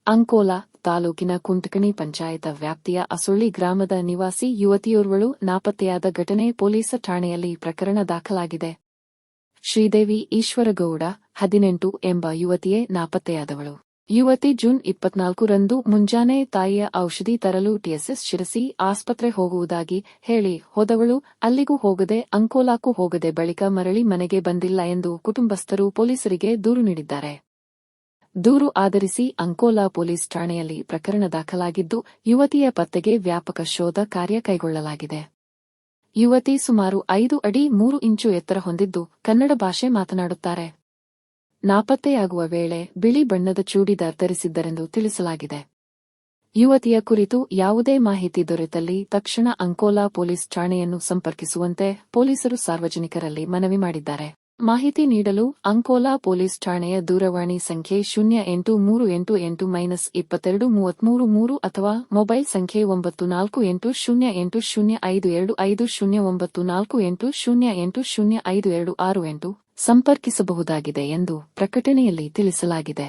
ಅಂಕೋಲಾ ತಾಲೂಕಿನ ಕುಂಟಕಣಿ ಪಂಚಾಯತ ವ್ಯಾಪ್ತಿಯ ಅಸುಳ್ಳಿ ಗ್ರಾಮದ ನಿವಾಸಿ ಯುವತಿಯೋರ್ವಳು ನಾಪತ್ತೆಯಾದ ಘಟನೆ ಪೊಲೀಸ್ ಠಾಣೆಯಲ್ಲಿ ಪ್ರಕರಣ ದಾಖಲಾಗಿದೆ. ಶ್ರೀದೇವಿ ಈಶ್ವರಗೌಡ 18 ಎಂಬ ಯುವತಿಯೇ ನಾಪತ್ತೆಯಾದವಳು. ಯುವತಿ ಜೂನ್ 24ರಂದು ಮುಂಜಾನೆ ತಾಯಿಯ ಔಷಧಿ ತರಲು ಟಿಎಸ್ಎಸ್ ಶಿರಸಿ ಆಸ್ಪತ್ರೆ ಹೋಗುವುದಾಗಿ ಹೇಳಿ ಹೋದವಳು ಅಲ್ಲಿಗೂ ಹೋಗದೆ ಅಂಕೋಲಾಕ್ಕೂ ಹೋಗದೆ ಬಳಿಕ ಮರಳಿ ಮನೆಗೆ ಬಂದಿಲ್ಲ ಎಂದು ಕುಟುಂಬಸ್ಥರು ಪೊಲೀಸರಿಗೆ ದೂರು ನೀಡಿದ್ದಾರೆ. ದೂರು ಆಧರಿಸಿ ಅಂಕೋಲಾ ಪೊಲೀಸ್ ಠಾಣೆಯಲ್ಲಿ ಪ್ರಕರಣ ದಾಖಲಾಗಿದ್ದು, ಯುವತಿಯ ಪತ್ತೆಗೆ ವ್ಯಾಪಕ ಶೋಧ ಕಾರ್ಯ ಕೈಗೊಳ್ಳಲಾಗಿದೆ. ಯುವತಿ ಸುಮಾರು 5 ಅಡಿ 3 ಇಂಚು ಎತ್ತರ ಹೊಂದಿದ್ದು, ಕನ್ನಡ ಭಾಷೆ ಮಾತನಾಡುತ್ತಾರೆ. ನಾಪತ್ತೆಯಾಗುವ ವೇಳೆ ಬಿಳಿ ಬಣ್ಣದ ಚೂಡಿದಾರ್ ಧರಿಸಿದ್ದರೆಂದು ತಿಳಿಸಲಾಗಿದೆ. ಯುವತಿಯ ಕುರಿತು ಯಾವುದೇ ಮಾಹಿತಿ ದೊರೆತಲ್ಲಿ ತಕ್ಷಣ ಅಂಕೋಲಾ ಪೊಲೀಸ್ ಠಾಣೆಯನ್ನು ಸಂಪರ್ಕಿಸುವಂತೆ ಪೊಲೀಸರು ಸಾರ್ವಜನಿಕರಲ್ಲಿ ಮನವಿ ಮಾಡಿದ್ದಾರೆ. ಮಾಹಿತಿ ನೀಡಲು ಅಂಕೋಲಾ ಪೊಲೀಸ್ ಠಾಣೆಯ ದೂರವಾಣಿ ಸಂಖ್ಯೆ 0888-223333 ಅಥವಾ ಮೊಬೈಲ್ ಸಂಖ್ಯೆ 94805025094808080526 ಸಂಪರ್ಕಿಸಬಹುದಾಗಿದೆ ಎಂದು ಪ್ರಕಟಣೆಯಲ್ಲಿ ತಿಳಿಸಲಾಗಿದೆ.